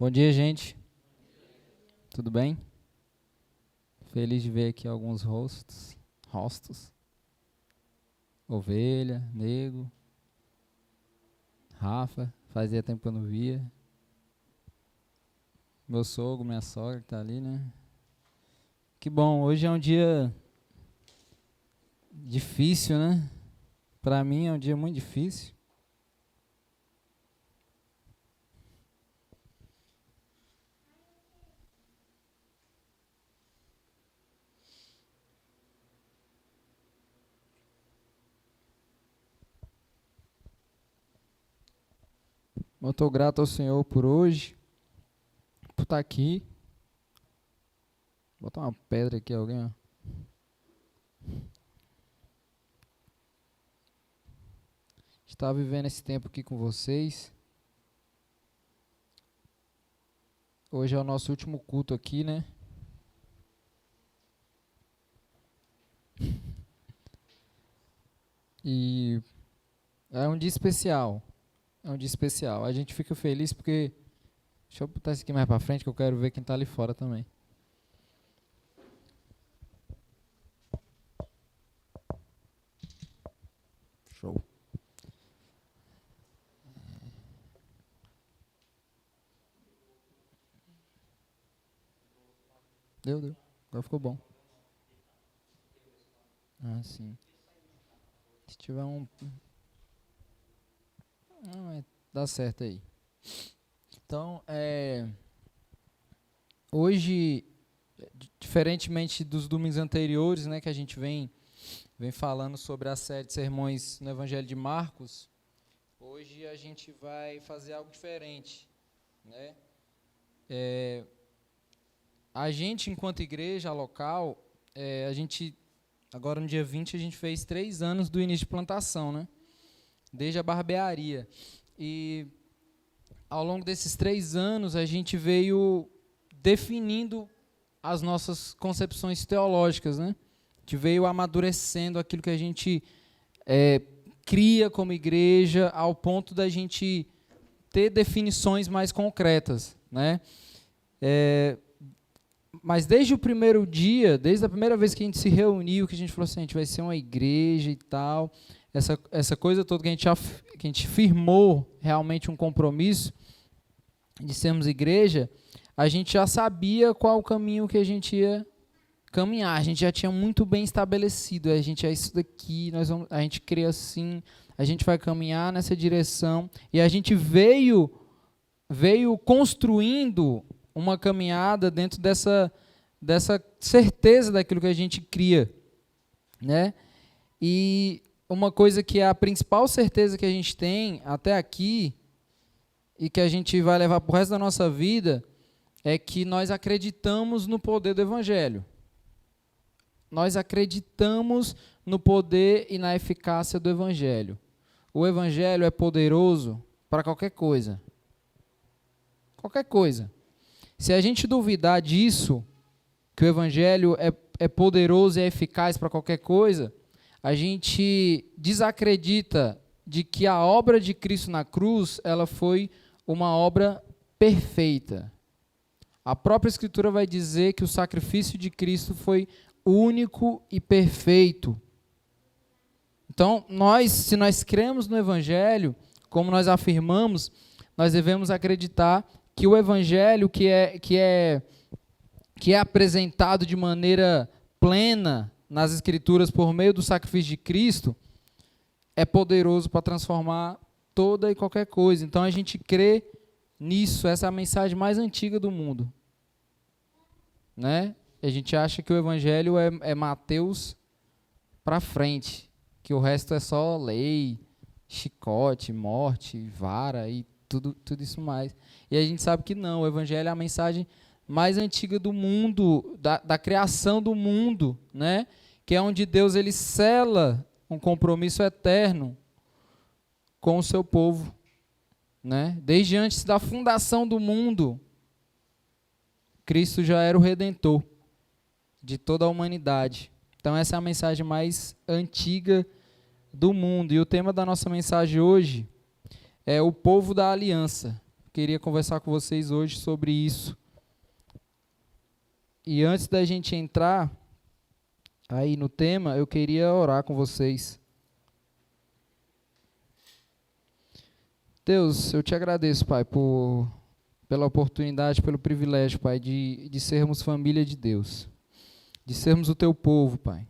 Bom dia, gente. Tudo bem? Feliz de ver aqui alguns rostos. Ovelha, Nego, Rafa, fazia tempo que eu não via. Meu sogro, minha sogra que tá ali, né? Que bom, hoje é um dia difícil, né? Para mim é um dia muito difícil. Eu estou grato ao Senhor por hoje, por estar aqui. Vou botar uma pedra aqui, alguém, ó. Estar vivendo esse tempo aqui com vocês. Hoje é o nosso último culto aqui, né? E é um dia especial. É um dia especial. A gente fica feliz porque... Deixa eu botar isso aqui mais pra frente que eu quero ver quem tá ali fora também. Show. Deu. Agora ficou bom. Ah, sim. Se tiver um... mas dá certo aí. Então, hoje, diferentemente dos domingos anteriores, né, que a gente vem falando sobre a série de sermões no Evangelho de Marcos, hoje a gente vai fazer algo diferente, né? A gente, enquanto igreja local, agora no dia 20, a gente fez 3 anos do início de plantação, né? Desde a barbearia. E ao longo desses 3 anos, a gente veio definindo as nossas concepções teológicas, né? A gente veio amadurecendo aquilo que a gente cria como igreja, ao ponto da gente ter definições mais concretas, né? Mas desde o primeiro dia, desde a primeira vez que a gente se reuniu, que a gente falou assim, a gente vai ser uma igreja e tal, essa coisa toda que a gente firmou realmente um compromisso de sermos igreja, a gente já sabia qual o caminho que a gente ia caminhar, a gente já tinha muito bem estabelecido, a gente é isso daqui, a gente crê assim, a gente vai caminhar nessa direção, e a gente veio construindo uma caminhada dentro dessa certeza daquilo que a gente cria, né? E uma coisa que é a principal certeza que a gente tem até aqui e que a gente vai levar para o resto da nossa vida é que nós acreditamos no poder do Evangelho. Nós acreditamos no poder e na eficácia do Evangelho. O Evangelho é poderoso para qualquer coisa. Qualquer coisa. Se a gente duvidar disso, que o Evangelho é poderoso e é eficaz para qualquer coisa, a gente desacredita de que a obra de Cristo na cruz, ela foi uma obra perfeita. A própria Escritura vai dizer que o sacrifício de Cristo foi único e perfeito. Então, se nós cremos no Evangelho, como nós afirmamos, nós devemos acreditar que o Evangelho que é apresentado de maneira plena nas Escrituras por meio do sacrifício de Cristo é poderoso para transformar toda e qualquer coisa. Então a gente crê nisso, essa é a mensagem mais antiga do mundo, né? A gente acha que o Evangelho é Mateus para frente, que o resto é só lei, chicote, morte, vara e tudo isso mais. E a gente sabe que não, o Evangelho é a mensagem mais antiga do mundo, da criação do mundo, né? Que é onde Deus ele sela um compromisso eterno com o seu povo, né? Desde antes da fundação do mundo, Cristo já era o Redentor de toda a humanidade. Então essa é a mensagem mais antiga do mundo. E o tema da nossa mensagem hoje é o povo da aliança. queria conversar com vocês hoje sobre isso. E antes da gente entrar aí no tema, eu queria orar com vocês. Deus, eu te agradeço, Pai, pela oportunidade, pelo privilégio, Pai, de sermos família de Deus, de sermos o teu povo, Pai,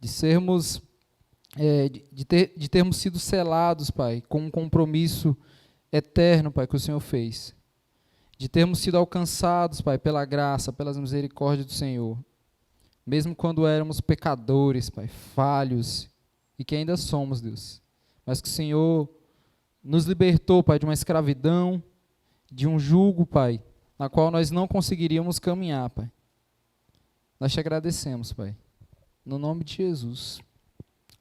de sermos, de termos sido selados, Pai, com um compromisso eterno, Pai, que o Senhor fez, de termos sido alcançados, Pai, pela graça, pelas misericórdias do Senhor, mesmo quando éramos pecadores, Pai, falhos, e que ainda somos, Deus, mas que o Senhor nos libertou, Pai, de uma escravidão, de um jugo, Pai, na qual nós não conseguiríamos caminhar, Pai. Nós te agradecemos, Pai. No nome de Jesus.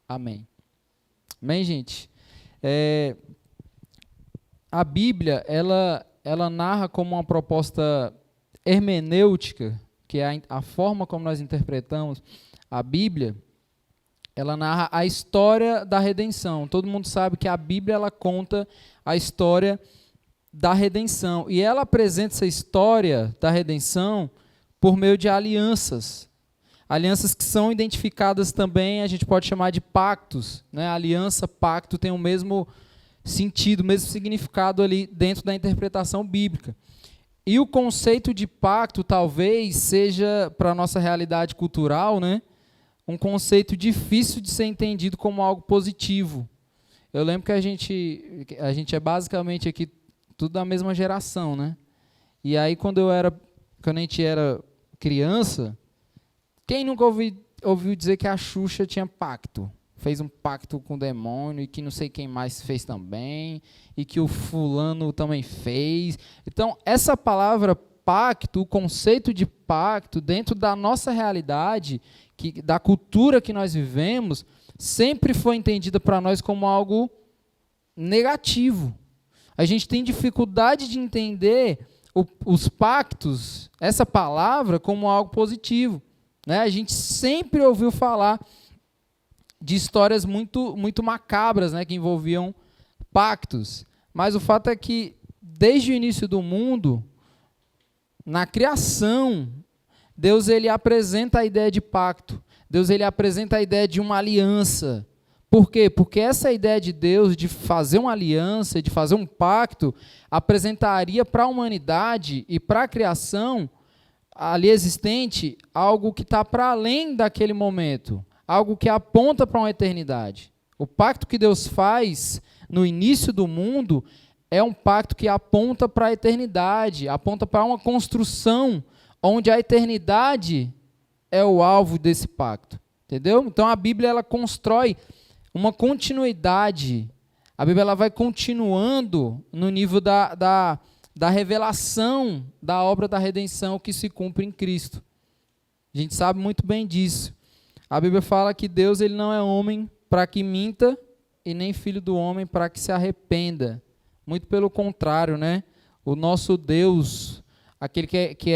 Amém. Amém, gente? A Bíblia, ela narra como uma proposta hermenêutica, que é a forma como nós interpretamos a Bíblia. Ela narra a história da redenção. Todo mundo sabe que a Bíblia ela conta a história da redenção. E ela apresenta essa história da redenção por meio de alianças. Alianças que são identificadas também, a gente pode chamar de pactos, né? Aliança, pacto tem o mesmo sentido, o mesmo significado ali dentro da interpretação bíblica. E o conceito de pacto talvez seja, para a nossa realidade cultural, né, um conceito difícil de ser entendido como algo positivo. Eu lembro que a gente é basicamente aqui tudo da mesma geração, né? E aí quando a gente era criança, quem nunca ouviu dizer que a Xuxa tinha pacto? Fez um pacto com o demônio e que não sei quem mais fez também, e que o fulano também fez. Então, essa palavra pacto, o conceito de pacto, dentro da nossa realidade, da cultura que nós vivemos, sempre foi entendida para nós como algo negativo. A gente tem dificuldade de entender os pactos, essa palavra, como algo positivo, né? A gente sempre ouviu falar de histórias muito, muito macabras, né, que envolviam pactos. Mas o fato é que, desde o início do mundo, na criação, Deus ele apresenta a ideia de pacto. Deus ele apresenta a ideia de uma aliança. Por quê? Porque essa ideia de Deus de fazer uma aliança, de fazer um pacto, apresentaria para a humanidade e para a criação ali existente algo que está para além daquele momento, algo que aponta para uma eternidade. O pacto que Deus faz no início do mundo é um pacto que aponta para a eternidade, aponta para uma construção onde a eternidade é o alvo desse pacto. Entendeu? Então a Bíblia ela constrói uma continuidade. A Bíblia ela vai continuando no nível da revelação da obra da redenção que se cumpre em Cristo. A gente sabe muito bem disso. A Bíblia fala que Deus ele não é homem para que minta e nem filho do homem para que se arrependa. Muito pelo contrário, né? O nosso Deus, aquele que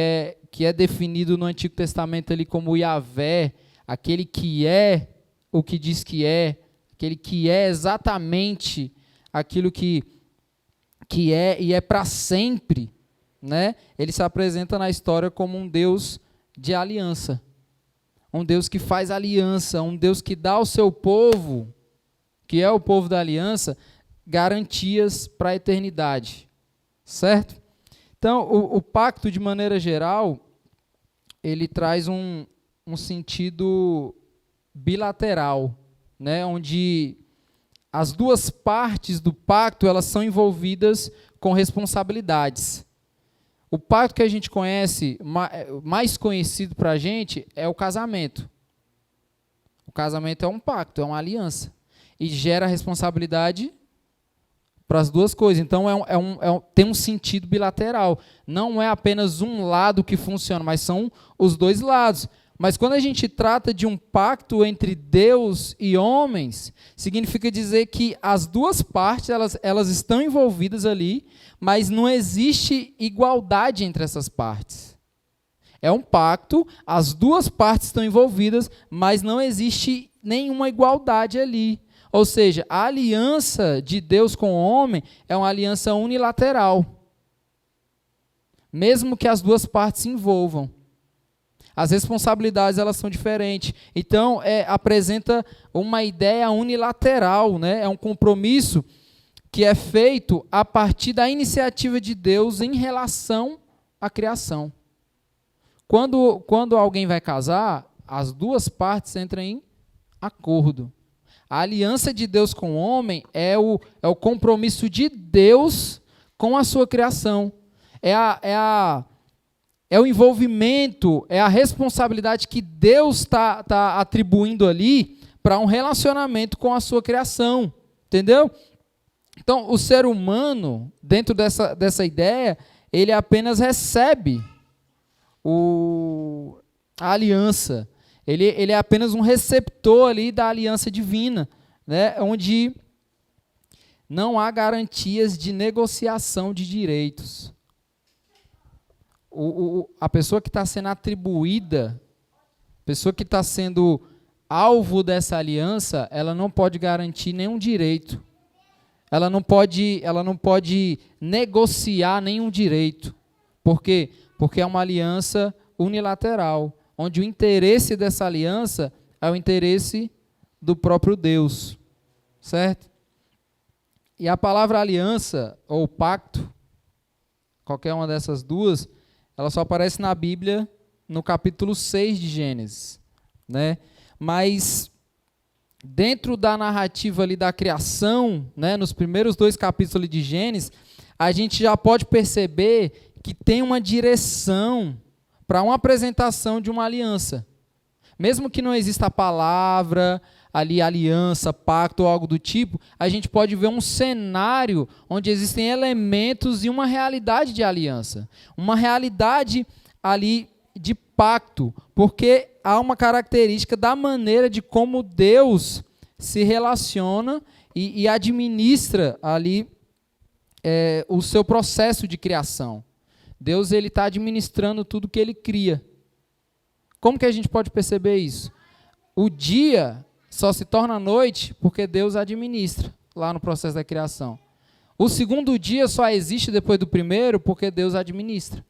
é definido no Antigo Testamento ali como Yahvé, aquele que é o que diz que é, aquele que é exatamente aquilo que é e é para sempre, né? Ele se apresenta na história como um Deus de aliança, um Deus que faz aliança, um Deus que dá ao seu povo, que é o povo da aliança, garantias para a eternidade, certo? Então, o pacto, de maneira geral, ele traz um sentido bilateral, né? Onde as duas partes do pacto elas são envolvidas com responsabilidades. O pacto que a gente conhece, mais conhecido para a gente, é o casamento. O casamento é um pacto, é uma aliança. E gera responsabilidade para as duas coisas. Então, tem um sentido bilateral. Não é apenas um lado que funciona, mas são os dois lados. Mas quando a gente trata de um pacto entre Deus e homens, significa dizer que as duas partes elas estão envolvidas ali, mas não existe igualdade entre essas partes. É um pacto, as duas partes estão envolvidas, mas não existe nenhuma igualdade ali. Ou seja, a aliança de Deus com o homem é uma aliança unilateral. mesmo que as duas partes se envolvam. As responsabilidades elas são diferentes. Então, apresenta uma ideia unilateral, né? É um compromisso que é feito a partir da iniciativa de Deus em relação à criação. Quando alguém vai casar, as duas partes entram em acordo. A aliança de Deus com o homem é o compromisso de Deus com a sua criação. É o envolvimento, é a responsabilidade que Deus está atribuindo ali para um relacionamento com a sua criação. Entendeu? Então, o ser humano, dentro dessa ideia, ele apenas recebe a aliança. Ele é apenas um receptor ali da aliança divina, né? Onde não há garantias de negociação de direitos. A pessoa que está sendo atribuída, a pessoa que está sendo alvo dessa aliança, ela não pode garantir nenhum direito. Ela não pode negociar nenhum direito. Por quê? Porque é uma aliança unilateral, onde o interesse dessa aliança é o interesse do próprio Deus. Certo? E a palavra aliança, ou pacto, qualquer uma dessas duas, ela só aparece na Bíblia no capítulo 6 de Gênesis, né? Mas dentro da narrativa ali da criação, né, nos primeiros 2 capítulos de Gênesis, a gente já pode perceber que tem uma direção para uma apresentação de uma aliança. Mesmo que não exista a palavra ali, aliança, pacto ou algo do tipo, a gente pode ver um cenário onde existem elementos e uma realidade de aliança. Uma realidade ali de pacto, porque há uma característica da maneira de como Deus se relaciona e administra ali o seu processo de criação. Deus está administrando tudo que Ele cria. Como que a gente pode perceber isso? O dia só se torna noite porque Deus administra lá no processo da criação. O segundo dia só existe depois do primeiro porque Deus administra.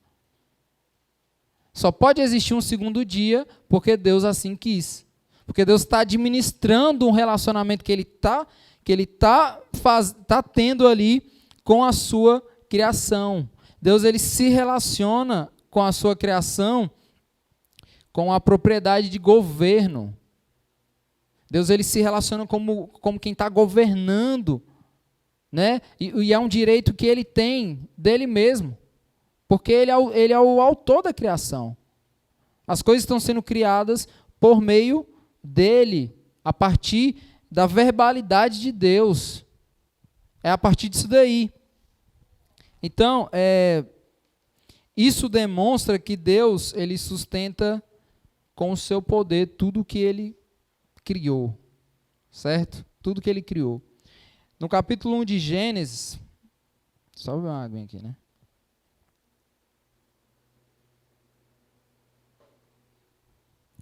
Só pode existir um segundo dia porque Deus assim quis. Porque Deus está administrando um relacionamento que Ele tá tendo ali com a sua criação. Deus ele se relaciona com a sua criação com a propriedade de governo. Deus ele se relaciona como quem está governando, né? E é um direito que Ele tem dele mesmo. Porque ele é o autor da criação. As coisas estão sendo criadas por meio dele, a partir da verbalidade de Deus. É a partir disso daí. Então, isso demonstra que Deus ele sustenta com o seu poder tudo que Ele criou. Certo? Tudo que Ele criou. No capítulo 1 de Gênesis, só beber uma água aqui, né?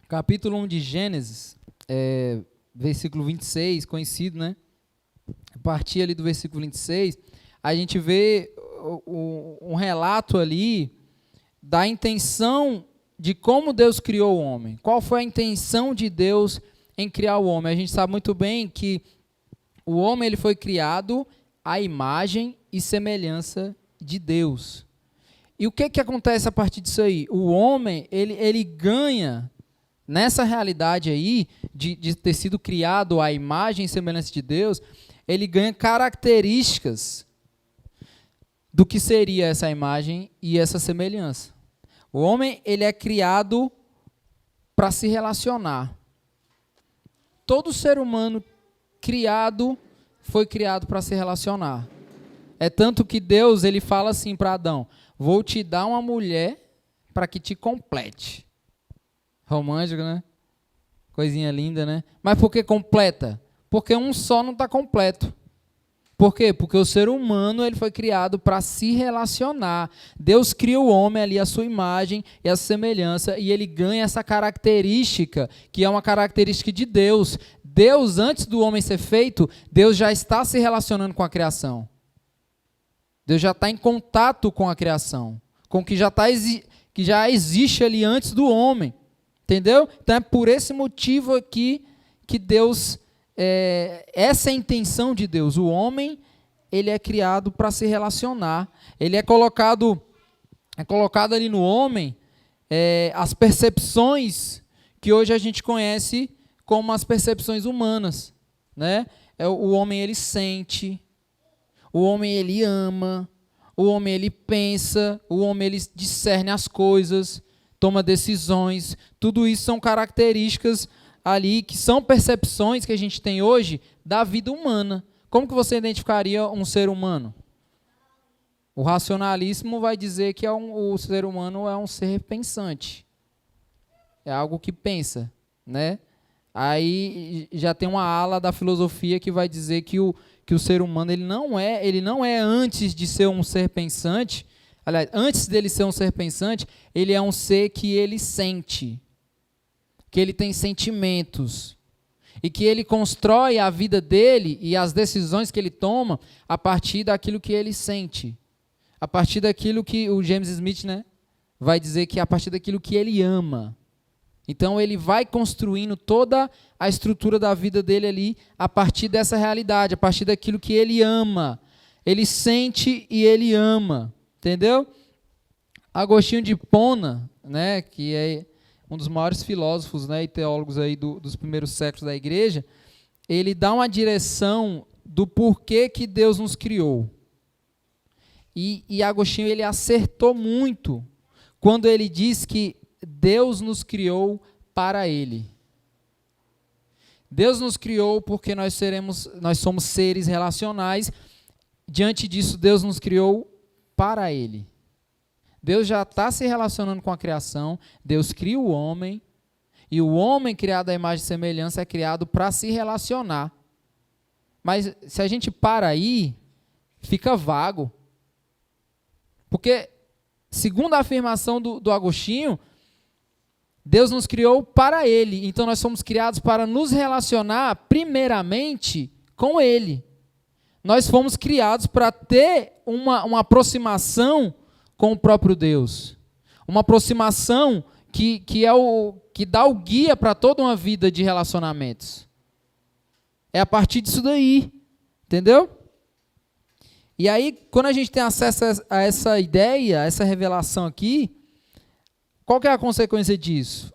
Capítulo 1 de Gênesis, versículo 26, conhecido, né? A partir ali do versículo 26, a gente vê um relato ali da intenção de como Deus criou o homem. Qual foi a intenção de Deus em criar o homem? A gente sabe muito bem que o homem ele foi criado à imagem e semelhança de Deus. E o que acontece a partir disso aí? O homem ele ganha... Nessa realidade aí, de ter sido criado à imagem e semelhança de Deus, ele ganha características do que seria essa imagem e essa semelhança. O homem ele é criado para se relacionar. Todo ser humano foi criado para se relacionar. É tanto que Deus ele fala assim para Adão: vou te dar uma mulher para que te complete. Romântico, né? Coisinha linda, né? Mas por que completa? Porque um só não está completo. Por quê? Porque o ser humano ele foi criado para se relacionar. Deus cria o homem ali, a sua imagem e a semelhança, e ele ganha essa característica, que é uma característica de Deus. Deus, antes do homem ser feito, Deus já está se relacionando com a criação. Deus já está em contato com a criação, com o que que já existe ali antes do homem. Entendeu? Então é por esse motivo aqui que Deus, essa é a intenção de Deus. O homem, ele é criado para se relacionar. Ele é colocado ali no homem as percepções que hoje a gente conhece como as percepções humanas, né? O homem, ele sente, o homem, ele ama, o homem, ele pensa, o homem, ele discerne as coisas, toma decisões. Tudo isso são características ali que são percepções que a gente tem hoje da vida humana. Como que você identificaria um ser humano? O racionalismo vai dizer que o ser humano é um ser pensante. É algo que pensa, né? Aí já tem uma ala da filosofia que vai dizer que o ser humano ele não é antes de ser um ser pensante. Aliás, antes dele ser um ser pensante, ele é um ser que ele sente, que ele tem sentimentos e que ele constrói a vida dele e as decisões que ele toma a partir daquilo que ele sente, a partir daquilo que o James Smith, né, vai dizer que é a partir daquilo que ele ama. Então ele vai construindo toda a estrutura da vida dele ali a partir dessa realidade, a partir daquilo que ele ama. Ele sente e ele ama, entendeu? Agostinho de Hipona, né, que é um dos maiores filósofos, né, e teólogos aí dos primeiros séculos da igreja, ele dá uma direção do porquê que Deus nos criou. E Agostinho, ele acertou muito quando ele diz que Deus nos criou para Ele. Deus nos criou porque nós somos seres relacionais. Diante disso, Deus nos criou para Ele. Deus já está se relacionando com a criação. Deus cria o homem. E o homem criado à imagem e semelhança é criado para se relacionar. Mas se a gente para aí, fica vago. Porque, segundo a afirmação do Agostinho, Deus nos criou para Ele. Então nós somos criados para nos relacionar primeiramente com Ele. Nós fomos criados para ter uma aproximação com o próprio Deus. Uma aproximação que dá o guia para toda uma vida de relacionamentos. É a partir disso daí. Entendeu? E aí, quando a gente tem acesso a essa ideia, a essa revelação aqui, qual que é a consequência disso?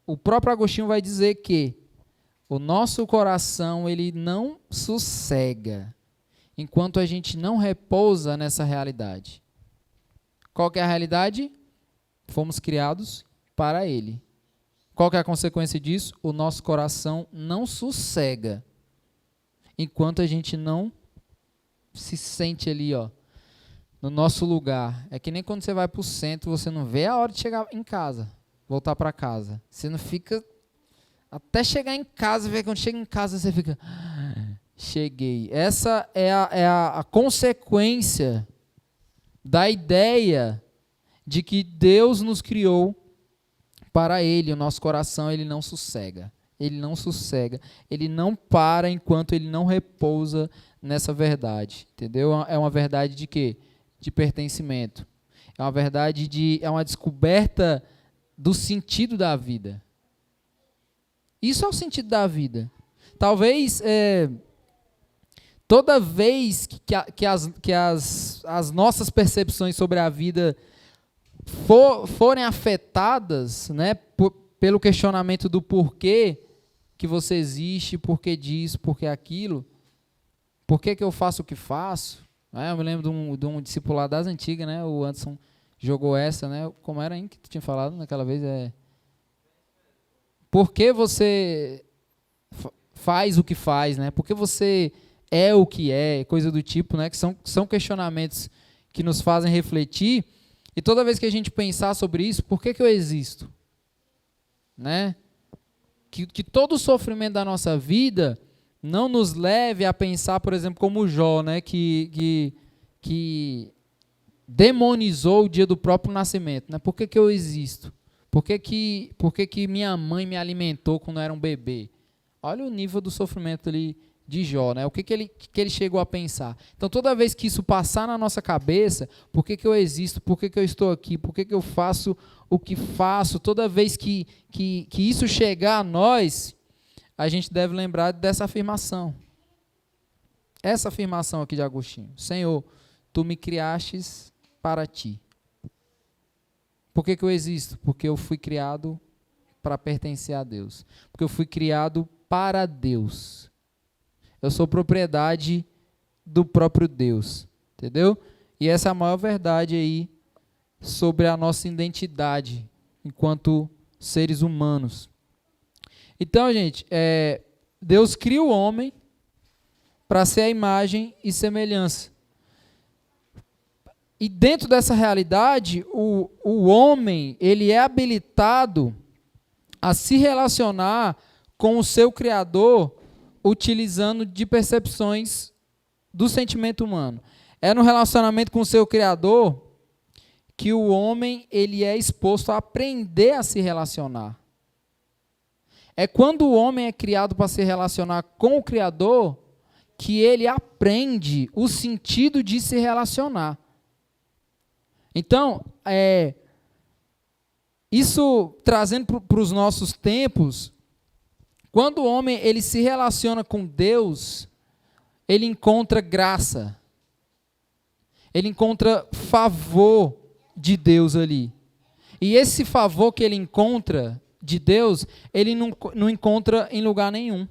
O próprio Agostinho vai dizer que o nosso coração ele não sossega enquanto a gente não repousa nessa realidade. Qual que é a realidade? Fomos criados para Ele. Qual que é a consequência disso? O nosso coração não sossega enquanto a gente não se sente ali, ó, no nosso lugar. É que nem quando você vai para o centro, você não vê a hora de chegar em casa, voltar para casa. Você não fica até chegar em casa, ver quando chega em casa você fica, cheguei. Essa é a consequência da ideia de que Deus nos criou para Ele. O nosso coração ele não sossega. Ele não sossega. Ele não para enquanto ele não repousa nessa verdade. Entendeu? É uma verdade de quê? De pertencimento. É uma verdade é uma descoberta do sentido da vida. Isso é o sentido da vida. Talvez toda vez que as nossas percepções sobre a vida forem afetadas, né, pelo questionamento do porquê que você existe, porquê disso, porquê aquilo, porquê que eu faço o que faço. Eu me lembro de um discipulado das antigas, né? O Anderson jogou essa, né? Como era aí que tu tinha falado naquela vez? Por que você faz o que faz, né? Por que você é o que é, coisa do tipo, né? Que são questionamentos que nos fazem refletir. E toda vez que a gente pensar sobre isso, por que eu existo? Né? Que todo o sofrimento da nossa vida não nos leve a pensar, por exemplo, como Jó, né? Que demonizou o dia do próprio nascimento. Né? Por que eu existo? Por que minha mãe me alimentou quando eu era um bebê? Olha o nível do sofrimento ali de Jó, né? O que ele chegou a pensar? Então, toda vez que isso passar na nossa cabeça, por que eu existo? Por que eu estou aqui? Por que eu faço o que faço? Toda vez que isso chegar a nós, a gente deve lembrar dessa afirmação. Essa afirmação aqui de Agostinho. Senhor, tu me criastes para ti. Por que eu existo? Porque eu fui criado para pertencer a Deus. Porque eu fui criado para Deus. Eu sou propriedade do próprio Deus. Entendeu? E essa é a maior verdade aí sobre a nossa identidade enquanto seres humanos. Então, gente, Deus cria o homem para ser a imagem e semelhança. E dentro dessa realidade, o homem, ele é habilitado a se relacionar com o seu Criador utilizando de percepções do sentimento humano. É no relacionamento com o seu Criador que o homem ele é exposto a aprender a se relacionar. É quando o homem é criado para se relacionar com o Criador que ele aprende o sentido de se relacionar. Então, isso trazendo para os nossos tempos, quando o homem ele se relaciona com Deus, ele encontra graça, ele encontra favor de Deus ali. E esse favor que ele encontra de Deus, ele não encontra em lugar nenhum.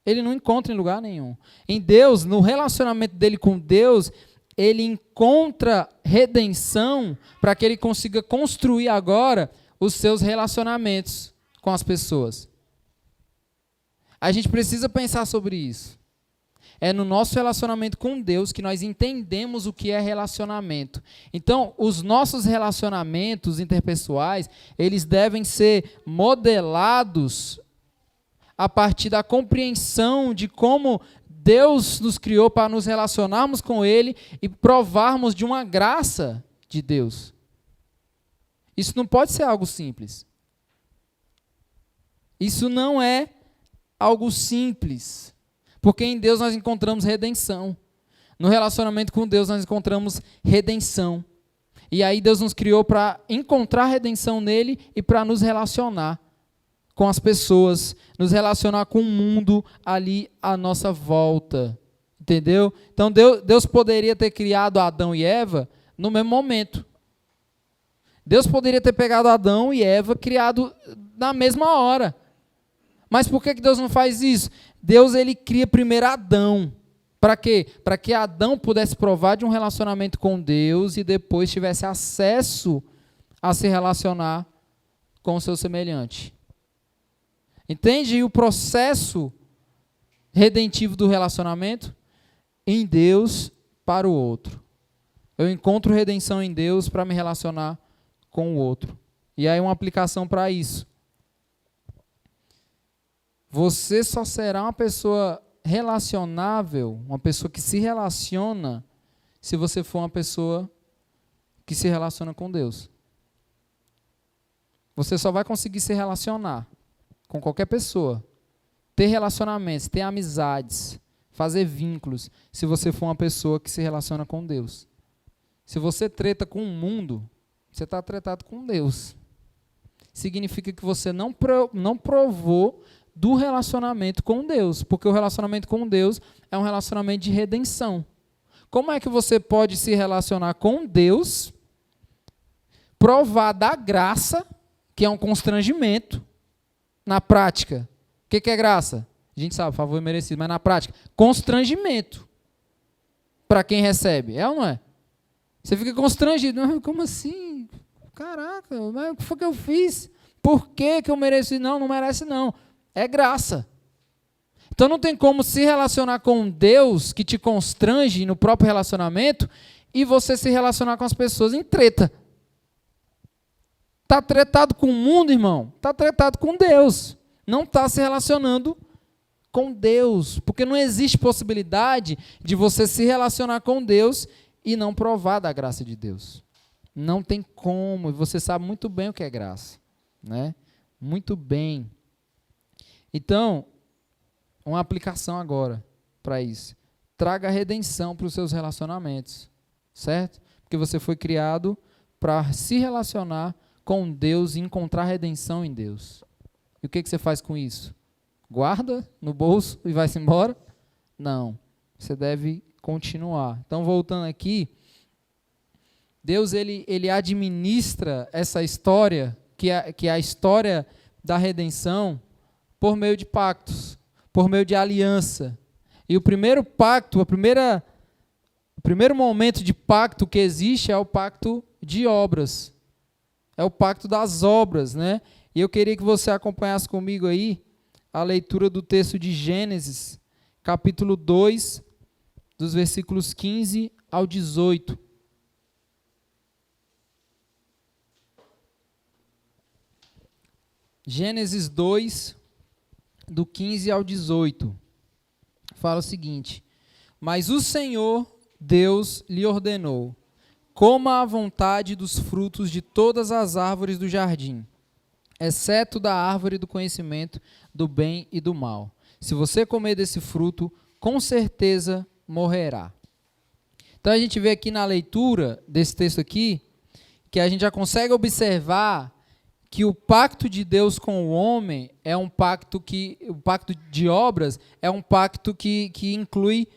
Ele não encontra em lugar nenhum. Em Deus, no relacionamento dele com Deus, ele encontra redenção para que ele consiga construir agora os seus relacionamentos com as pessoas. A gente precisa pensar sobre isso. É no nosso relacionamento com Deus que nós entendemos o que é relacionamento. Então, os nossos relacionamentos interpessoais, eles devem ser modelados a partir da compreensão de como Deus nos criou para nos relacionarmos com Ele e provarmos de uma graça de Deus. Isso não pode ser algo simples. Isso não é algo simples. Porque em Deus nós encontramos redenção. No relacionamento com Deus nós encontramos redenção. E aí Deus nos criou para encontrar redenção nele e para nos relacionar com as pessoas, nos relacionar com o mundo ali à nossa volta. Entendeu? Então Deus poderia ter criado Adão e Eva no mesmo momento. Deus poderia ter pegado Adão e Eva criado na mesma hora. Mas por que Deus não faz isso? Deus ele cria primeiro Adão. Para quê? Para que Adão pudesse provar de um relacionamento com Deus e depois tivesse acesso a se relacionar com o seu semelhante. Entende? E o processo redentivo do relacionamento? Em Deus para o outro. Eu encontro redenção em Deus para me relacionar com o outro. E aí uma aplicação para isso. Você só será uma pessoa relacionável, uma pessoa que se relaciona, se você for uma pessoa que se relaciona com Deus. Você só vai conseguir se relacionar com qualquer pessoa, ter relacionamentos, ter amizades, fazer vínculos, se você for uma pessoa que se relaciona com Deus. Se você treta com o mundo, você está tretado com Deus. Significa que você não provou do relacionamento com Deus, porque o relacionamento com Deus é um relacionamento de redenção. Como é que você pode se relacionar com Deus, provar da graça, que é um constrangimento, na prática? O que é graça? A gente sabe, favor merecido, mas na prática, constrangimento para quem recebe, é ou não é? Você fica constrangido, como assim? Caraca, mas o que foi que eu fiz? Por que eu mereci? Não merece não. É graça. Então não tem como se relacionar com Deus que te constrange no próprio relacionamento e você se relacionar com as pessoas em treta. Está tretado com o mundo, irmão? Está tretado com Deus. Não está se relacionando com Deus. Porque não existe possibilidade de você se relacionar com Deus e não provar da graça de Deus. Não tem como. E você sabe muito bem o que é graça, né? Muito bem. Então, uma aplicação agora para isso. Traga redenção para os seus relacionamentos, certo? Porque você foi criado para se relacionar com Deus e encontrar redenção em Deus. E o que você faz com isso? Guarda no bolso e vai-se embora? Não. Você deve continuar. Então, voltando aqui, Deus ele administra essa história, que é a história da redenção, por meio de pactos, por meio de aliança. E o primeiro pacto, o primeiro momento de pacto que existe é o pacto de obras. É o pacto das obras, né? E eu queria que você acompanhasse comigo aí a leitura do texto de Gênesis, capítulo 2, dos versículos 15 ao 18. Gênesis 2, do 15 ao 18. Fala o seguinte: mas o Senhor Deus lhe ordenou: coma à vontade dos frutos de todas as árvores do jardim, exceto da árvore do conhecimento do bem e do mal. Se você comer desse fruto, com certeza morrerá. Então a gente vê aqui na leitura desse texto aqui, que a gente já consegue observar que o pacto de Deus com o homem é um pacto o pacto de obras é um pacto que inclui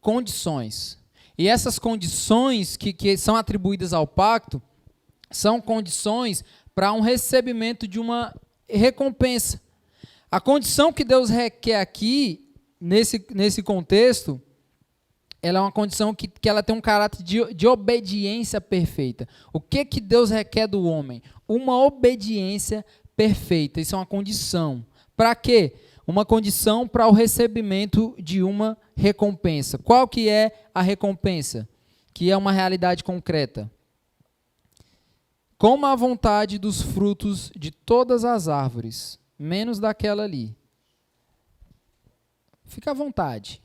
condições. E essas condições que são atribuídas ao pacto são condições para um recebimento de uma recompensa. A condição que Deus requer aqui, nesse contexto, ela é uma condição que ela tem um caráter de obediência perfeita. O que Deus requer do homem? Uma obediência perfeita. Isso é uma condição. Para quê? Uma condição para o recebimento de uma recompensa. Qual que é a recompensa? Que é uma realidade concreta. Coma à vontade dos frutos de todas as árvores, menos daquela ali. Fica à vontade.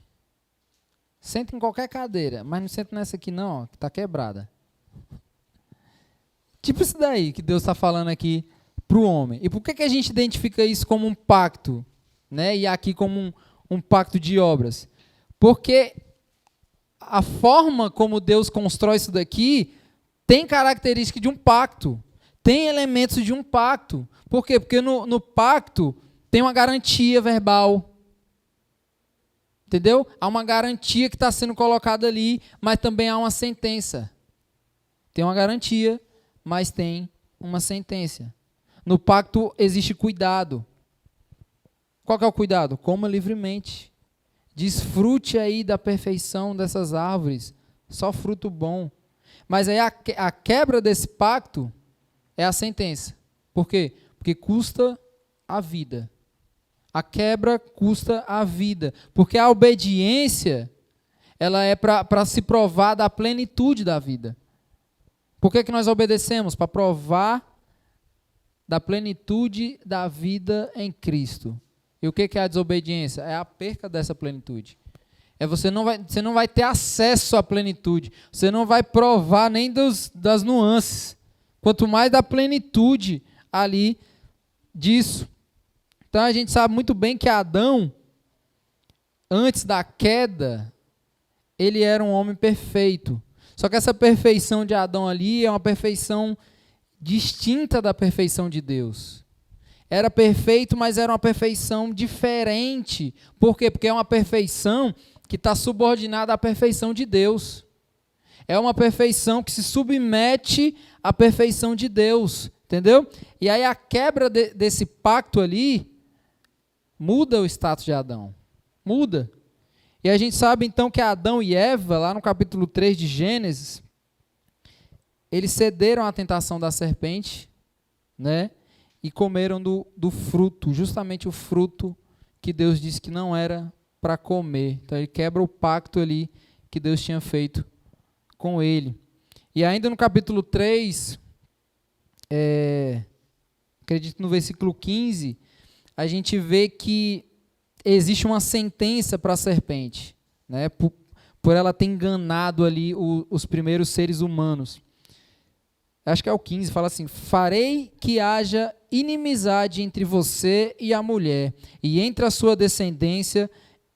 Senta em qualquer cadeira, mas não senta nessa aqui não, ó, que está quebrada. Tipo isso daí que Deus está falando aqui para o homem. E por que a gente identifica isso como um pacto? Né? E aqui como um pacto de obras? Porque a forma como Deus constrói isso daqui tem característica de um pacto. Tem elementos de um pacto. Por quê? Porque no pacto tem uma garantia verbal. Entendeu? Há uma garantia que está sendo colocada ali, mas também há uma sentença. Tem uma garantia, mas tem uma sentença. No pacto existe cuidado. Qual que é o cuidado? Coma livremente. Desfrute aí da perfeição dessas árvores. Só fruto bom. Mas aí a quebra desse pacto é a sentença. Por quê? Porque custa a vida. A quebra custa a vida, porque a obediência ela é para se provar da plenitude da vida. Por que nós obedecemos? Para provar da plenitude da vida em Cristo. E o que é a desobediência? É a perca dessa plenitude. Você não vai ter acesso à plenitude. Você não vai provar nem das nuances. Quanto mais da plenitude ali disso. Então a gente sabe muito bem que Adão, antes da queda, ele era um homem perfeito. Só que essa perfeição de Adão ali é uma perfeição distinta da perfeição de Deus. Era perfeito, mas era uma perfeição diferente. Por quê? Porque é uma perfeição que está subordinada à perfeição de Deus. É uma perfeição que se submete à perfeição de Deus. Entendeu? E aí a quebra desse pacto ali muda o status de Adão. Muda. E a gente sabe então que Adão e Eva, lá no capítulo 3 de Gênesis, eles cederam à tentação da serpente, né? E comeram do fruto, justamente o fruto que Deus disse que não era para comer. Então ele quebra o pacto ali que Deus tinha feito com ele. E ainda no capítulo 3, acredito no versículo 15, a gente vê que existe uma sentença para a serpente, né? Por ela ter enganado ali os primeiros seres humanos. Acho que é o 15, fala assim: farei que haja inimizade entre você e a mulher, e entre a sua descendência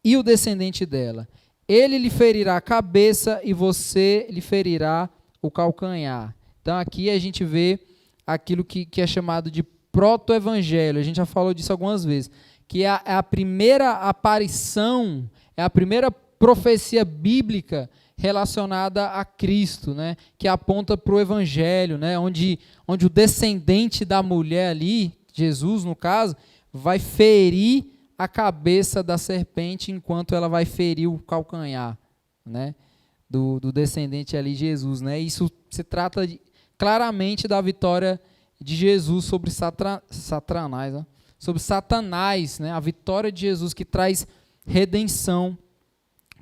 e o descendente dela. Ele lhe ferirá a cabeça e você lhe ferirá o calcanhar. Então aqui a gente vê aquilo que é chamado de proto-evangelho. A gente já falou disso algumas vezes. Que é a primeira aparição, é a primeira profecia bíblica relacionada a Cristo, né? Que aponta para o evangelho, né? Onde o descendente da mulher ali, Jesus no caso, vai ferir a cabeça da serpente enquanto ela vai ferir o calcanhar, né? Do descendente ali, Jesus, né? Isso se trata claramente da vitória de Jesus sobre Satanás, né? Sobre Satanás, né? A vitória de Jesus que traz redenção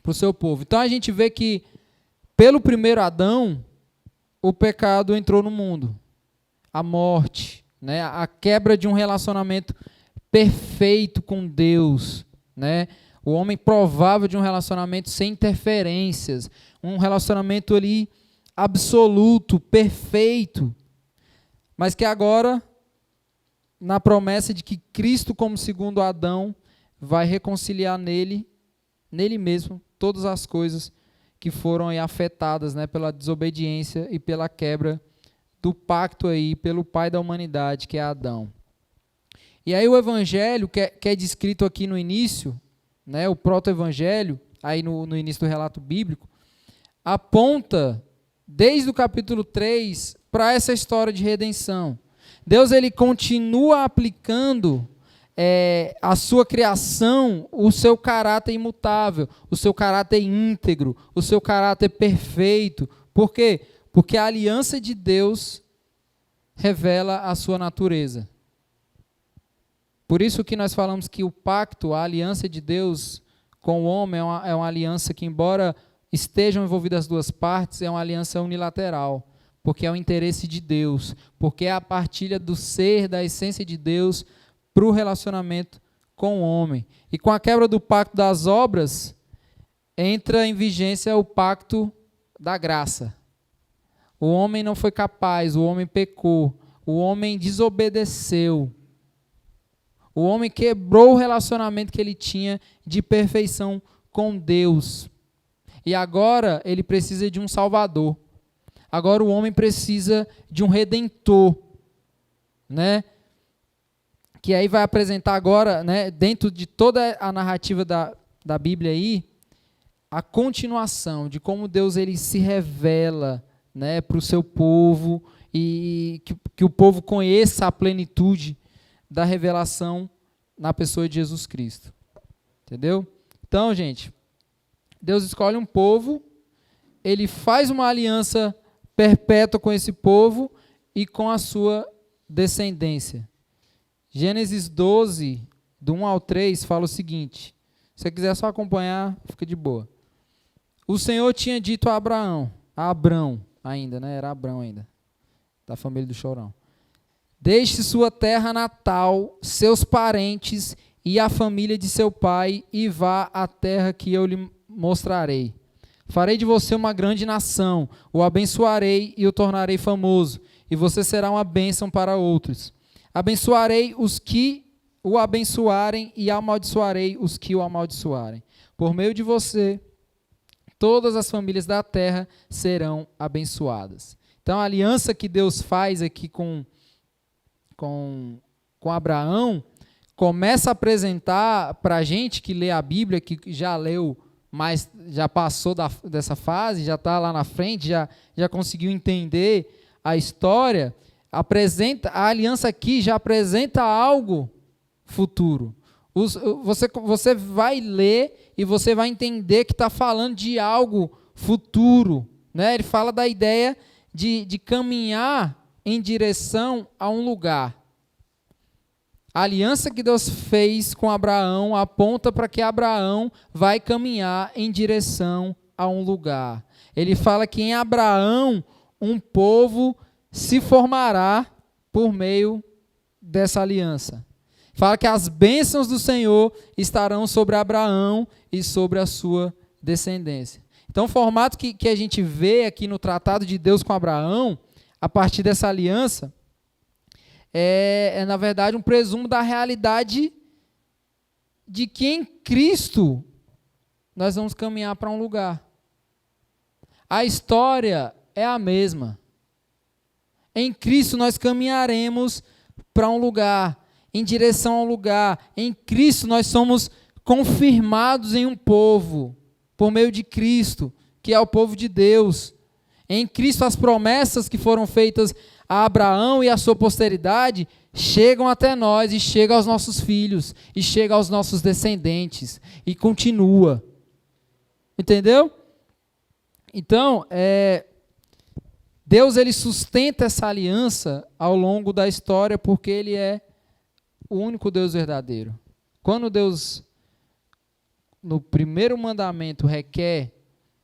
para o seu povo. Então a gente vê que pelo primeiro Adão o pecado entrou no mundo, a morte, né? A quebra de um relacionamento perfeito com Deus, né? O homem provável de um relacionamento sem interferências, um relacionamento ali absoluto, perfeito, mas que agora, na promessa de que Cristo, como segundo Adão, vai reconciliar nele mesmo, todas as coisas que foram aí afetadas, né, pela desobediência e pela quebra do pacto aí, pelo pai da humanidade, que é Adão. E aí o evangelho, que é descrito aqui no início, né, o proto-evangelho, aí no início do relato bíblico, aponta, desde o capítulo 3, para essa história de redenção. Deus ele continua aplicando a sua criação, o seu caráter imutável, o seu caráter íntegro, o seu caráter perfeito. Por quê? Porque a aliança de Deus revela a sua natureza. Por isso que nós falamos que o pacto, a aliança de Deus com o homem é uma aliança que, embora estejam envolvidas as duas partes, é uma aliança unilateral, porque é o interesse de Deus, porque é a partilha do ser, da essência de Deus para o relacionamento com o homem. E com a quebra do pacto das obras, entra em vigência o pacto da graça. O homem não foi capaz, o homem pecou, o homem desobedeceu. O homem quebrou o relacionamento que ele tinha de perfeição com Deus. E agora ele precisa de um Salvador. Agora o homem precisa de um Redentor, né? Que aí vai apresentar agora, né, dentro de toda a narrativa da Bíblia aí, a continuação de como Deus ele se revela, né, para o seu povo e que o povo conheça a plenitude da revelação na pessoa de Jesus Cristo. Entendeu? Então, gente, Deus escolhe um povo, ele faz uma aliança perpétua com esse povo e com a sua descendência. Gênesis 12, do 1 ao 3, fala o seguinte. Se você quiser só acompanhar, fica de boa. O Senhor tinha dito a Abrão ainda, né? Era Abrão ainda, da família do Chorão. Deixe sua terra natal, seus parentes e a família de seu pai e vá à terra que eu lhe mostrarei. Farei de você uma grande nação, o abençoarei e o tornarei famoso, e você será uma bênção para outros. Abençoarei os que o abençoarem e amaldiçoarei os que o amaldiçoarem. Por meio de você, todas as famílias da terra serão abençoadas. Então, a aliança que Deus faz aqui com Abraão começa a apresentar para a gente que lê a Bíblia, que já leu, mas já passou dessa fase, já está lá na frente, já conseguiu entender a história. A aliança aqui já apresenta algo futuro. Você vai ler e você vai entender que está falando de algo futuro, né? Ele fala da ideia de caminhar em direção a um lugar. A aliança que Deus fez com Abraão aponta para que Abraão vai caminhar em direção a um lugar. Ele fala que em Abraão um povo se formará por meio dessa aliança. Fala que as bênçãos do Senhor estarão sobre Abraão e sobre a sua descendência. Então, o formato que a gente vê aqui no tratado de Deus com Abraão, a partir dessa aliança, na verdade, um presumo da realidade de que em Cristo nós vamos caminhar para um lugar. A história é a mesma. Em Cristo nós caminharemos para um lugar, em direção a um lugar. Em Cristo nós somos confirmados em um povo, por meio de Cristo, que é o povo de Deus. Em Cristo as promessas que foram feitas a Abraão e a sua posteridade chegam até nós e chegam aos nossos filhos e chegam aos nossos descendentes e continua. Entendeu? Então, Deus ele sustenta essa aliança ao longo da história porque Ele é o único Deus verdadeiro. Quando Deus, no primeiro mandamento, requer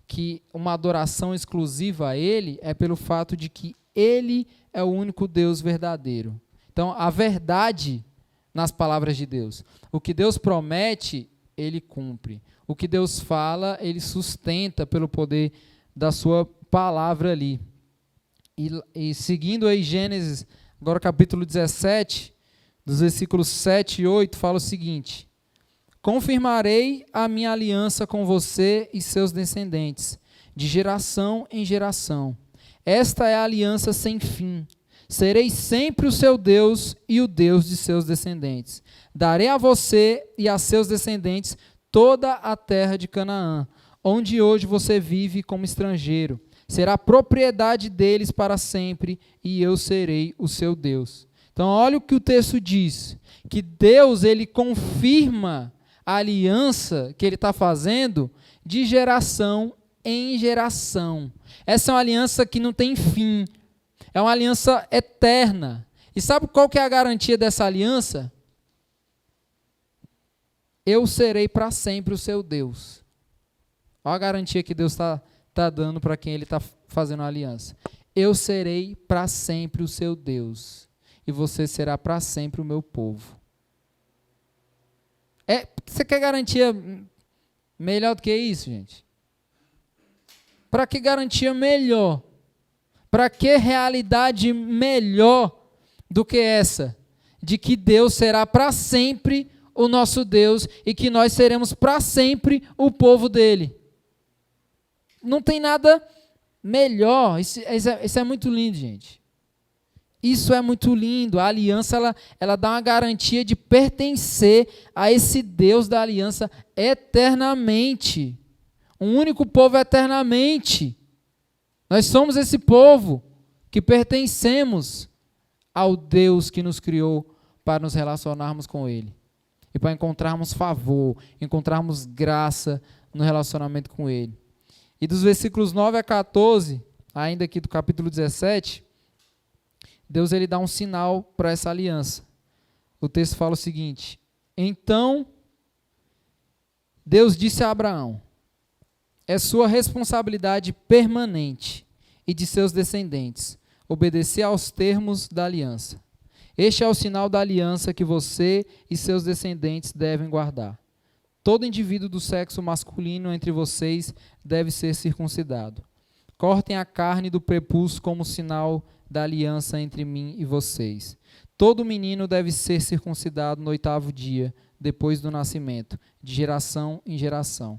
que uma adoração exclusiva a Ele, é pelo fato de que Ele é o único Deus verdadeiro. Então, a verdade nas palavras de Deus. O que Deus promete, Ele cumpre. O que Deus fala, Ele sustenta pelo poder da sua palavra ali. E seguindo aí Gênesis, agora capítulo 17, dos versículos 7 e 8, fala o seguinte: confirmarei a minha aliança com você e seus descendentes, de geração em geração. Esta é a aliança sem fim. Serei sempre o seu Deus e o Deus de seus descendentes. Darei a você e a seus descendentes toda a terra de Canaã, onde hoje você vive como estrangeiro. Será propriedade deles para sempre, e eu serei o seu Deus. Então, olha o que o texto diz, que Deus ele confirma a aliança que Ele está fazendo de geração em geração. Essa é uma aliança que não tem fim, é uma aliança eterna. E sabe qual que é a garantia dessa aliança? Eu serei para sempre o seu Deus. Olha a garantia que Deus está dando para quem Ele está fazendo a aliança. Eu serei para sempre o seu Deus, e você será para sempre o meu povo. Você quer garantia melhor do que isso, gente? Para que garantia melhor? Para que realidade melhor do que essa? De que Deus será para sempre o nosso Deus e que nós seremos para sempre o povo dele. Não tem nada melhor. Isso é muito lindo, gente. Isso é muito lindo. A aliança ela dá uma garantia de pertencer a esse Deus da aliança eternamente. Um único povo eternamente. Nós somos esse povo que pertencemos ao Deus que nos criou para nos relacionarmos com Ele. E para encontrarmos favor, encontrarmos graça no relacionamento com Ele. E dos versículos 9 a 14, ainda aqui do capítulo 17, Deus ele dá um sinal para essa aliança. O texto fala o seguinte: então, Deus disse a Abraão: é sua responsabilidade permanente e de seus descendentes obedecer aos termos da aliança. Este é o sinal da aliança que você e seus descendentes devem guardar. Todo indivíduo do sexo masculino entre vocês deve ser circuncidado. Cortem a carne do prepúcio como sinal da aliança entre mim e vocês. Todo menino deve ser circuncidado no 8º dia, depois do nascimento, de geração em geração.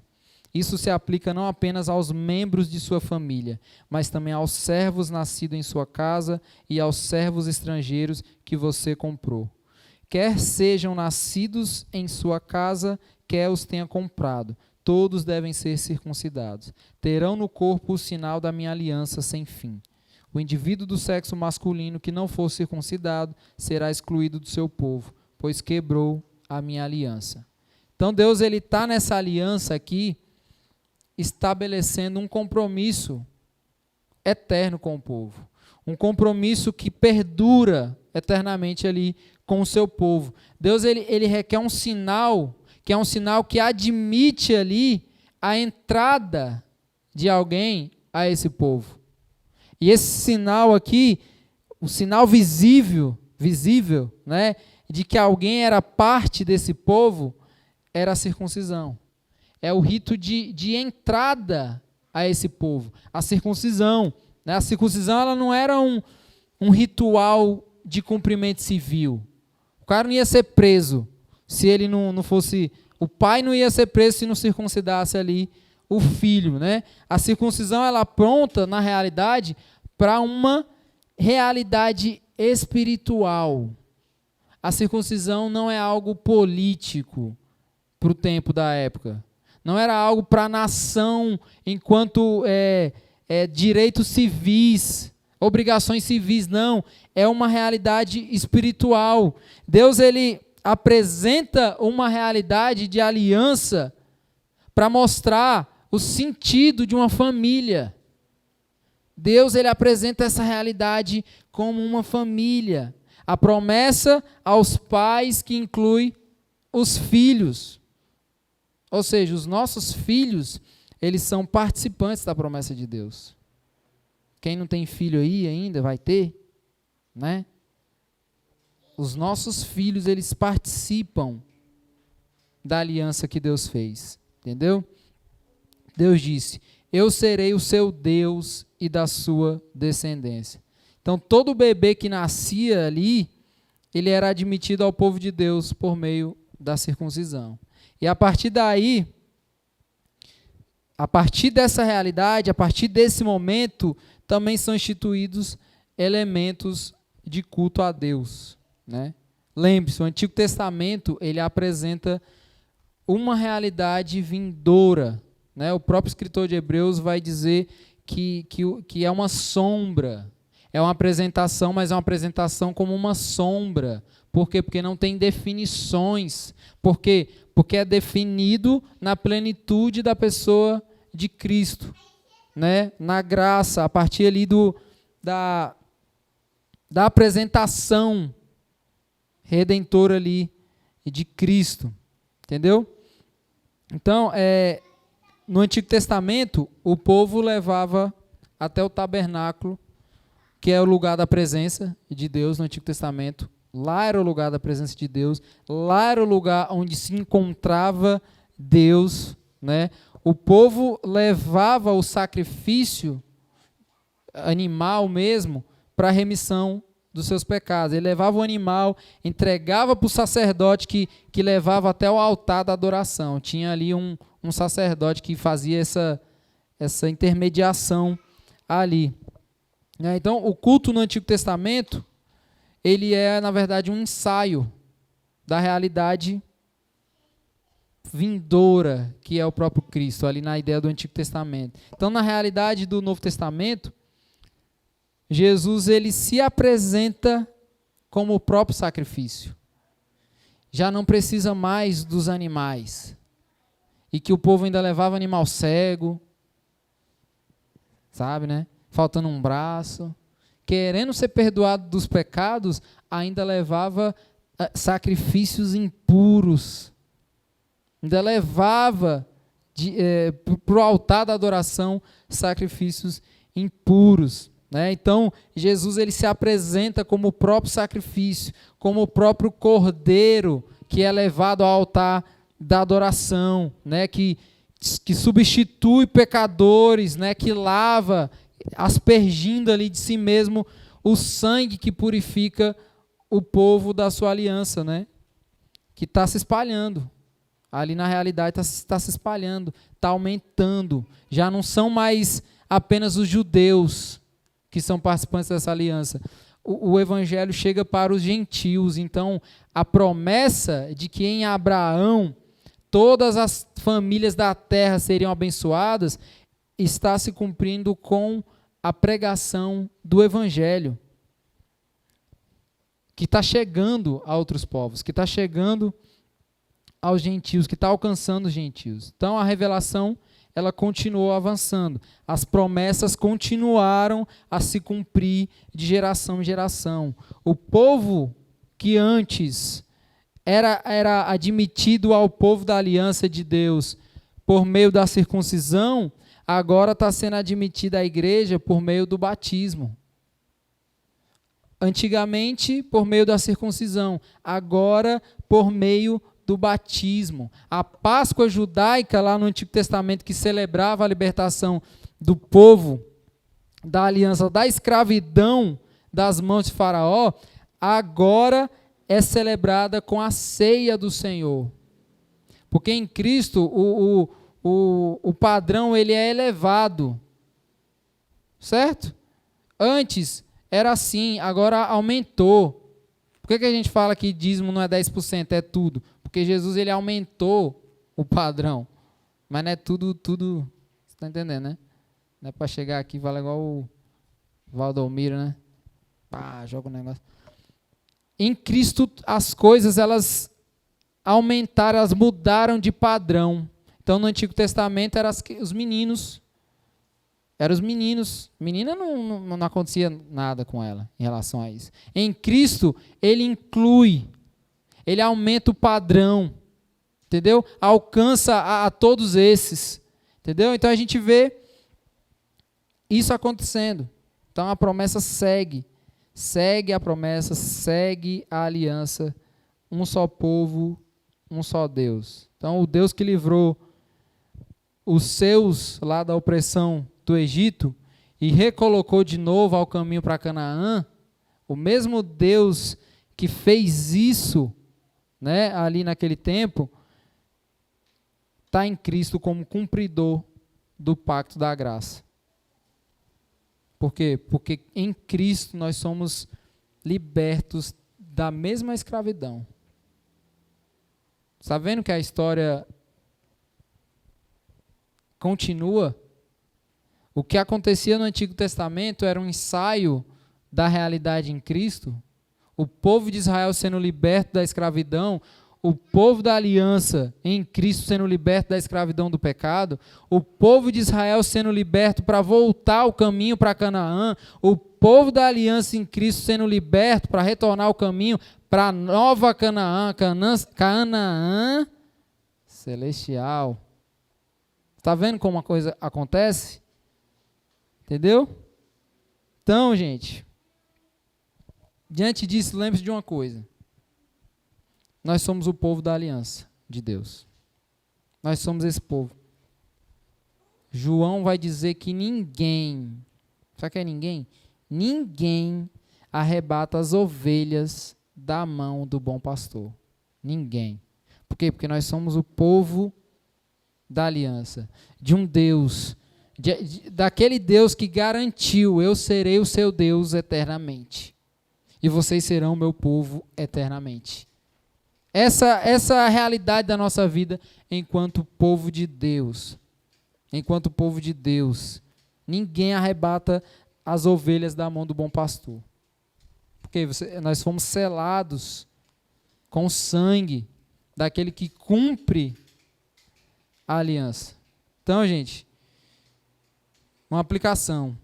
Isso se aplica não apenas aos membros de sua família, mas também aos servos nascidos em sua casa e aos servos estrangeiros que você comprou. Quer sejam nascidos em sua casa, quer os tenha comprado, todos devem ser circuncidados. Terão no corpo o sinal da minha aliança sem fim. O indivíduo do sexo masculino que não for circuncidado será excluído do seu povo, pois quebrou a minha aliança. Então Deus ele está nessa aliança aqui, estabelecendo um compromisso eterno com o povo. Um compromisso que perdura eternamente ali com o seu povo. Deus ele requer um sinal, que é um sinal que admite ali a entrada de alguém a esse povo. E esse sinal aqui, o sinal visível, né, de que alguém era parte desse povo, era a circuncisão. É o rito de entrada a esse povo. A circuncisão. Né? A circuncisão ela não era um ritual de cumprimento civil. O cara não ia ser preso se ele não fosse O pai não ia ser preso se não circuncidasse ali o filho, né? A circuncisão, ela aponta, na realidade, para uma realidade espiritual. A circuncisão não é algo político para o tempo da época. Não era algo para a nação enquanto direitos civis, obrigações civis, não. É uma realidade espiritual. Deus, ele apresenta uma realidade de aliança para mostrar o sentido de uma família. Deus, ele apresenta essa realidade como uma família. A promessa aos pais que inclui os filhos. Ou seja, os nossos filhos, eles são participantes da promessa de Deus. Quem não tem filho aí ainda vai ter, né? Os nossos filhos, eles participam da aliança que Deus fez. Entendeu? Deus disse: eu serei o seu Deus e da sua descendência. Então, todo bebê que nascia ali, ele era admitido ao povo de Deus por meio da circuncisão. E a partir daí, a partir dessa realidade, a partir desse momento, também são instituídos elementos de culto a Deus, né? Lembre-se, o Antigo Testamento, ele apresenta uma realidade vindoura, né? O próprio escritor de Hebreus vai dizer que é uma sombra. É uma apresentação, mas é uma apresentação como uma sombra. Por quê? Porque não tem definições. Por quê? Porque é definido na plenitude da pessoa de Cristo, né? Na graça, a partir ali da apresentação redentora ali de Cristo. Entendeu? Então, no Antigo Testamento, o povo levava até o tabernáculo, que é o lugar da presença de Deus no Antigo Testamento. Lá era o lugar da presença de Deus, lá era o lugar onde se encontrava Deus, né? O povo levava o sacrifício animal mesmo para a remissão dos seus pecados. Ele levava o animal, entregava para o sacerdote que levava até o altar da adoração. Tinha ali um sacerdote que fazia essa intermediação ali. Então, o culto no Antigo Testamento, ele é, na verdade, um ensaio da realidade vindoura, que é o próprio Cristo, ali na ideia do Antigo Testamento. Então, na realidade do Novo Testamento, Jesus, ele se apresenta como o próprio sacrifício. Já não precisa mais dos animais. E que o povo ainda levava animal cego, sabe, né? Faltando um braço, querendo ser perdoado dos pecados, ainda levava sacrifícios impuros, ainda levava para o altar da adoração sacrifícios impuros, né? Então, Jesus, ele se apresenta como o próprio sacrifício, como o próprio cordeiro que é levado ao altar da adoração, né? Que substitui pecadores, né? Que lava, aspergindo ali de si mesmo o sangue que purifica o povo da sua aliança, né? Que está se espalhando. Ali na realidade está se espalhando, está aumentando. Já não são mais apenas os judeus que são participantes dessa aliança. O evangelho chega para os gentios. Então, a promessa de que em Abraão todas as famílias da terra seriam abençoadas está se cumprindo com a pregação do evangelho, que está chegando a outros povos, que está chegando aos gentios, que está alcançando os gentios. Então, a revelação, ela continuou avançando. As promessas continuaram a se cumprir de geração em geração. O povo que antes era admitido ao povo da aliança de Deus por meio da circuncisão, agora está sendo admitida à igreja por meio do batismo. Antigamente, por meio da circuncisão, agora por meio do batismo. A Páscoa judaica, lá no Antigo Testamento, que celebrava a libertação do povo da aliança da escravidão das mãos de Faraó, agora é celebrada com a ceia do Senhor. Porque em Cristo o padrão ele é elevado. Certo? Antes era assim, agora aumentou. Por que a gente fala que dízimo não é 10%, é tudo? Porque Jesus ele aumentou o padrão. Mas não é tudo, você está entendendo, né? Não é para chegar aqui e falar igual o Valdomiro, né? Pá, joga o negócio. Em Cristo as coisas elas aumentaram, elas mudaram de padrão. Então no Antigo Testamento eram os meninos. Eram os meninos. Menina não acontecia nada com ela em relação a isso. Em Cristo, ele inclui, ele aumenta o padrão, entendeu? Alcança a todos esses, entendeu? Então a gente vê isso acontecendo. Então a promessa segue a promessa, segue a aliança, um só povo, um só Deus. Então o Deus que livrou os seus lá da opressão do Egito e recolocou de novo ao caminho para Canaã, o mesmo Deus que fez isso, né, ali naquele tempo, está em Cristo como cumpridor do pacto da graça. Por quê? Porque em Cristo nós somos libertos da mesma escravidão. Está vendo que a história continua? O que acontecia no Antigo Testamento era um ensaio da realidade em Cristo. O povo de Israel sendo liberto da escravidão, o povo da aliança em Cristo sendo liberto da escravidão do pecado, o povo de Israel sendo liberto para voltar ao caminho para Canaã, o povo da aliança em Cristo sendo liberto para retornar ao caminho para a nova Canaã, Canaã celestial. Está vendo como a coisa acontece? Entendeu? Então, gente, diante disso, lembre-se de uma coisa. Nós somos o povo da aliança de Deus. Nós somos esse povo. João vai dizer que ninguém, sabe o que é ninguém? Ninguém arrebata as ovelhas da mão do bom pastor. Ninguém. Por quê? Porque nós somos o povo da aliança, de um Deus, daquele Deus que garantiu, eu serei o seu Deus eternamente, e vocês serão o meu povo eternamente. Essa é a realidade da nossa vida enquanto povo de Deus. Enquanto povo de Deus, ninguém arrebata as ovelhas da mão do bom pastor. Porque nós fomos selados com o sangue daquele que cumpre a aliança. Então, gente, uma aplicação.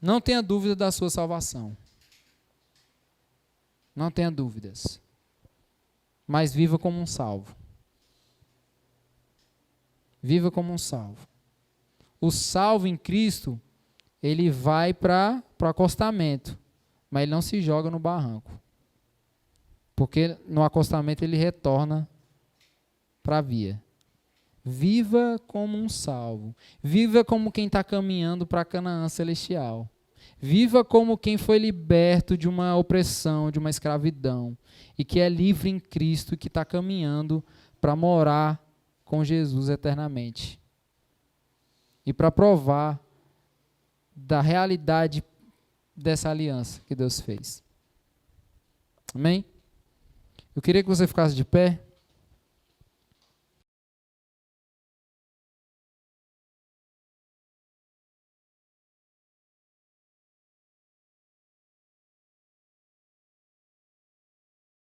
Não tenha dúvida da sua salvação. Não tenha dúvidas. Mas viva como um salvo. Viva como um salvo. O salvo em Cristo, ele vai para o acostamento, mas ele não se joga no barranco. Porque no acostamento ele retorna para a via. Viva como um salvo. Viva como quem está caminhando para Canaã celestial. Viva como quem foi liberto de uma opressão, de uma escravidão, e que é livre em Cristo e que está caminhando para morar com Jesus eternamente. E para provar da realidade dessa aliança que Deus fez. Amém? Eu queria que você ficasse de pé.